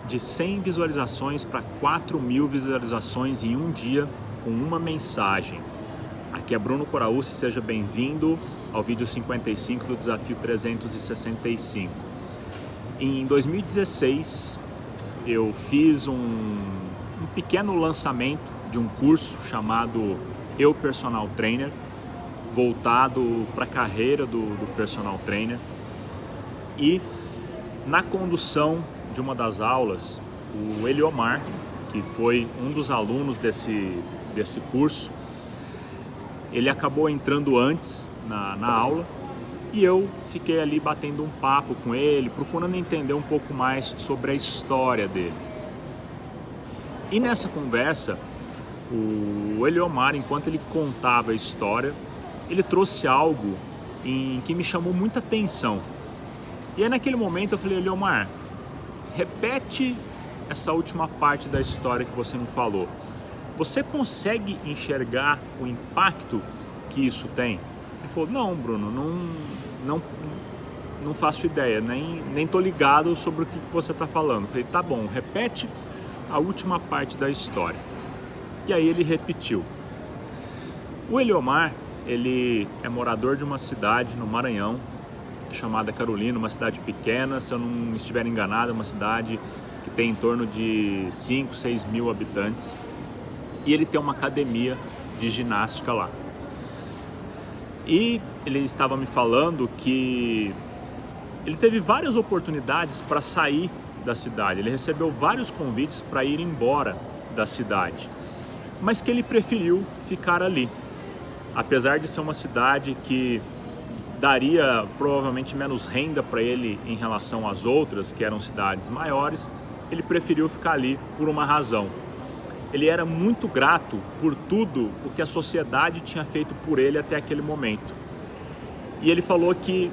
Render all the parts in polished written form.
de 100 visualizações para 4.000 visualizações em um dia com uma mensagem. Aqui é Bruno Coraúci, seja bem-vindo ao vídeo 55 do Desafio 365. Em 2016, eu fiz um pequeno lançamento de um curso chamado Eu Personal Trainer, voltado para a carreira do personal trainer. E na condução de uma das aulas, o Eliomar, que foi um dos alunos desse curso, ele acabou entrando antes na aula e eu fiquei ali batendo um papo com ele, procurando entender um pouco mais sobre a história dele. E nessa conversa, o Eliomar, enquanto ele contava a história, ele trouxe algo que me chamou muita atenção. E aí naquele momento eu falei: Eliomar, repete essa última parte da história que você me falou. Você consegue enxergar o impacto que isso tem? Ele falou: não, Bruno, não faço ideia, nem tô ligado sobre o que você está falando. Eu falei: tá bom, repete a última parte da história. E aí ele repetiu. O Eliomar, ele é morador de uma cidade no Maranhão, chamada Carolina, uma cidade pequena, se eu não estiver enganado, é uma cidade que tem em torno de 5, 6 mil habitantes. E ele tem uma academia de ginástica lá. E ele estava me falando que ele teve várias oportunidades para sair da cidade. Ele recebeu vários convites para ir embora da cidade, mas que ele preferiu ficar ali. Apesar de ser uma cidade que daria provavelmente menos renda para ele em relação às outras, que eram cidades maiores, ele preferiu ficar ali por uma razão. Ele era muito grato por tudo o que a sociedade tinha feito por ele até aquele momento. E ele falou que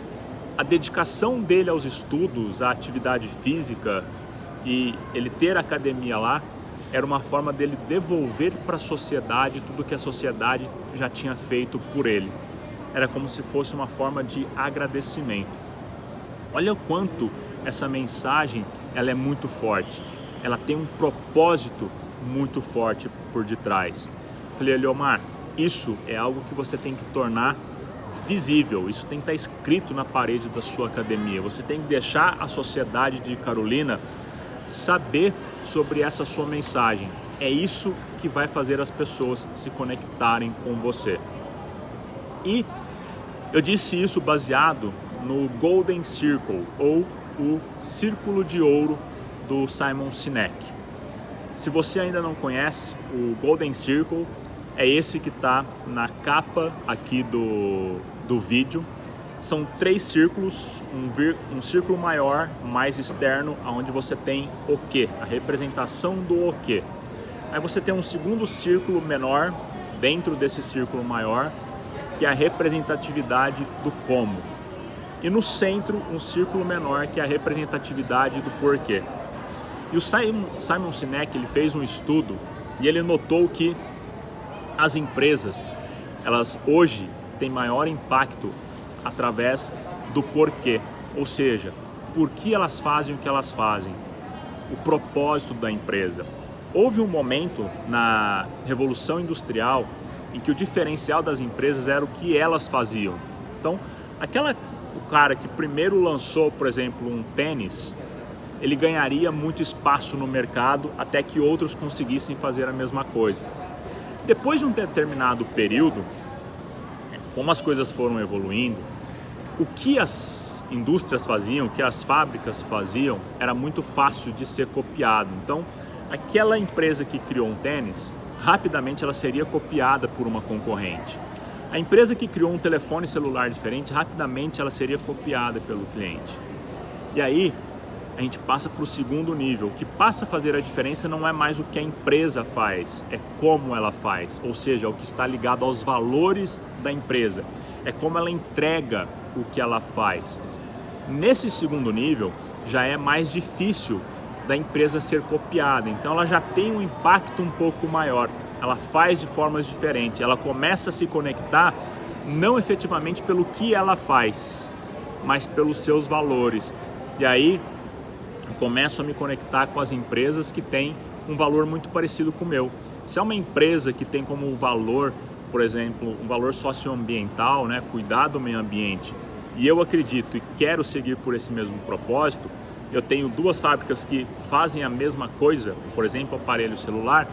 a dedicação dele aos estudos, à atividade física e ele ter a academia lá, era uma forma dele devolver para a sociedade tudo que a sociedade já tinha feito por ele. Era como se fosse uma forma de agradecimento. Olha o quanto essa mensagem ela é muito forte. Ela tem um propósito muito forte por detrás. Eu falei: Eliomar, isso é algo que você tem que tornar visível, isso tem que estar escrito na parede da sua academia. Você tem que deixar a sociedade de Carolina saber sobre essa sua mensagem. É isso que vai fazer as pessoas se conectarem com você. E eu disse isso baseado no Golden Circle, ou o Círculo de Ouro do Simon Sinek. Se você ainda não conhece, o Golden Circle é esse que está na capa aqui do vídeo. São 3 círculos, um círculo maior, mais externo, onde você tem o quê? A representação do o quê. Aí você tem um segundo círculo menor, dentro desse círculo maior, que é a representatividade do como. E no centro, um círculo menor, que é a representatividade do porquê. E o Simon Sinek, ele fez um estudo e ele notou que as empresas, elas hoje têm maior impacto através do porquê, ou seja, por que elas fazem o que elas fazem, o propósito da empresa. Houve um momento na Revolução Industrial em que o diferencial das empresas era o que elas faziam. Então, o cara que primeiro lançou, por exemplo, um tênis, ele ganharia muito espaço no mercado até que outros conseguissem fazer a mesma coisa. Depois de um determinado período, como as coisas foram evoluindo, o que as indústrias faziam, o que as fábricas faziam, era muito fácil de ser copiado. Então, aquela empresa que criou um tênis, rapidamente ela seria copiada por uma concorrente. A empresa que criou um telefone celular diferente, rapidamente ela seria copiada pelo cliente. E aí, a gente passa para o segundo nível. O que passa a fazer a diferença não é mais o que a empresa faz, é como ela faz, ou seja, o que está ligado aos valores da empresa, é como ela entrega o que ela faz. Nesse segundo nível, já é mais difícil da empresa ser copiada, então ela já tem um impacto um pouco maior, ela faz de formas diferentes, ela começa a se conectar não efetivamente pelo que ela faz, mas pelos seus valores. E aí, começo a me conectar com as empresas que têm um valor muito parecido com o meu. Se é uma empresa que tem como valor, por exemplo, um valor socioambiental, né, cuidar do meio ambiente, e eu acredito e quero seguir por esse mesmo propósito, eu tenho 2 fábricas que fazem a mesma coisa, por exemplo, aparelho celular,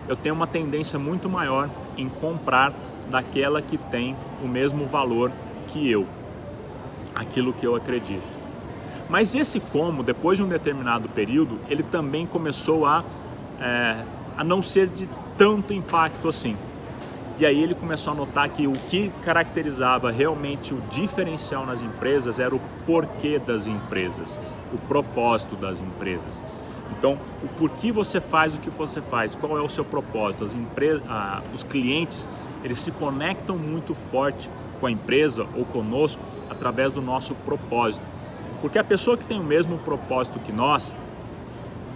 eu tenho uma tendência muito maior em comprar daquela que tem o mesmo valor que eu, aquilo que eu acredito. Mas esse como, depois de um determinado período, ele também começou a não ser de tanto impacto assim. E aí ele começou a notar que o que caracterizava realmente o diferencial nas empresas era o porquê das empresas, o propósito das empresas. Então, o porquê você faz o que você faz, qual é o seu propósito. Os clientes, eles se conectam muito forte com a empresa ou conosco através do nosso propósito. Porque a pessoa que tem o mesmo propósito que nós,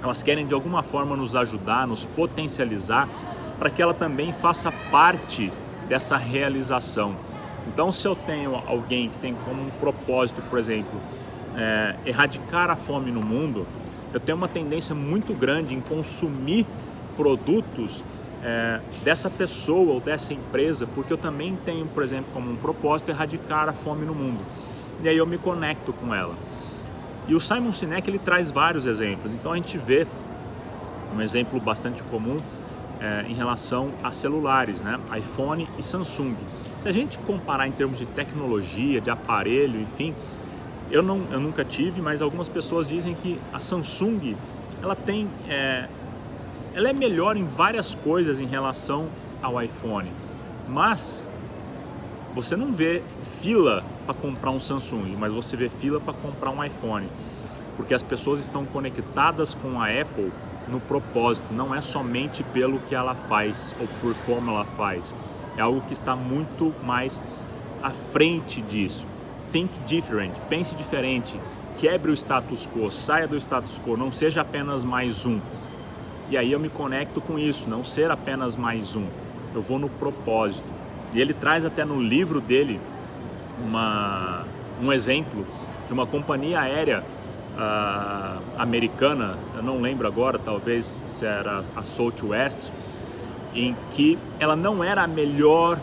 elas querem de alguma forma nos ajudar, nos potencializar, para que ela também faça parte dessa realização. Então, se eu tenho alguém que tem como um propósito, por exemplo, erradicar a fome no mundo, eu tenho uma tendência muito grande em consumir produtos dessa pessoa ou dessa empresa, porque eu também tenho, por exemplo, como um propósito erradicar a fome no mundo. E aí eu me conecto com ela. E o Simon Sinek, ele traz vários exemplos. Então a gente vê um exemplo bastante comum em relação a celulares, né? iPhone e Samsung. Se a gente comparar em termos de tecnologia, de aparelho, enfim, eu nunca tive, mas algumas pessoas dizem que a Samsung ela é melhor em várias coisas em relação ao iPhone, mas você não vê fila para comprar um Samsung, mas você vê fila para comprar um iPhone, porque as pessoas estão conectadas com a Apple no propósito, não é somente pelo que ela faz ou por como ela faz, é algo que está muito mais à frente disso. Think different, pense diferente, quebre o status quo, saia do status quo, não seja apenas mais um. E aí eu me conecto com isso, não ser apenas mais um, eu vou no propósito. E ele traz até no livro dele um exemplo de uma companhia aérea americana, eu não lembro agora, talvez se era a Southwest, em que ela não era a melhor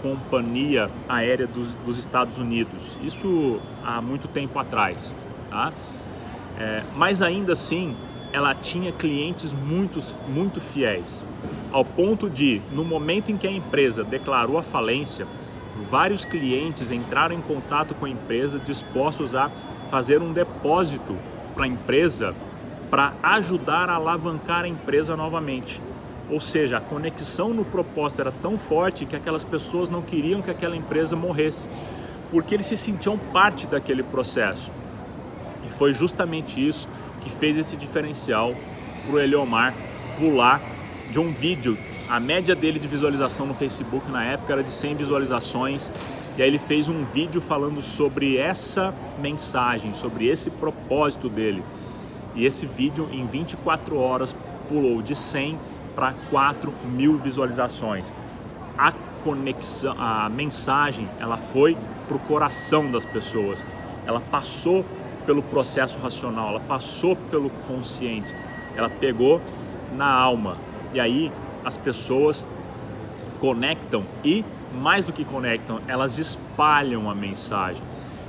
companhia aérea dos Estados Unidos, isso há muito tempo atrás, tá? Mas ainda assim ela tinha clientes muito fiéis, ao ponto de, no momento em que a empresa declarou a falência, vários clientes entraram em contato com a empresa dispostos a fazer um depósito para a empresa para ajudar a alavancar a empresa novamente. Ou seja, a conexão no propósito era tão forte que aquelas pessoas não queriam que aquela empresa morresse, porque eles se sentiam parte daquele processo. E foi justamente isso que fez esse diferencial para o Eliomar pular de um vídeo. A média dele de visualização no Facebook na época era de 100 visualizações, e aí ele fez um vídeo falando sobre essa mensagem, sobre esse propósito dele. E esse vídeo em 24 horas pulou de 100 para 4.000 visualizações. A conexão, a mensagem, ela foi para o coração das pessoas. Ela passou pelo processo racional, ela passou pelo consciente, ela pegou na alma. E aí as pessoas conectam e, mais do que conectam, elas espalham a mensagem.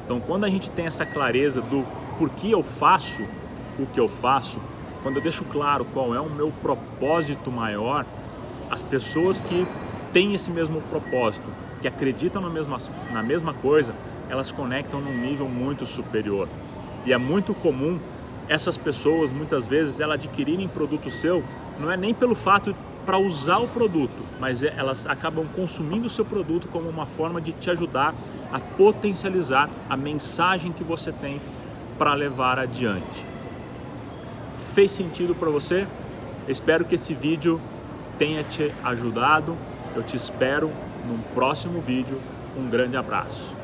Então, quando a gente tem essa clareza do porquê eu faço o que eu faço, quando eu deixo claro qual é o meu propósito maior, as pessoas que têm esse mesmo propósito, que acreditam na mesma coisa, elas conectam num nível muito superior. E é muito comum essas pessoas, muitas vezes, elas adquirirem produto seu, não é nem pelo fato para usar o produto, mas elas acabam consumindo o seu produto como uma forma de te ajudar a potencializar a mensagem que você tem para levar adiante. Fez sentido para você? Espero que esse vídeo tenha te ajudado. Eu te espero num próximo vídeo. Um grande abraço.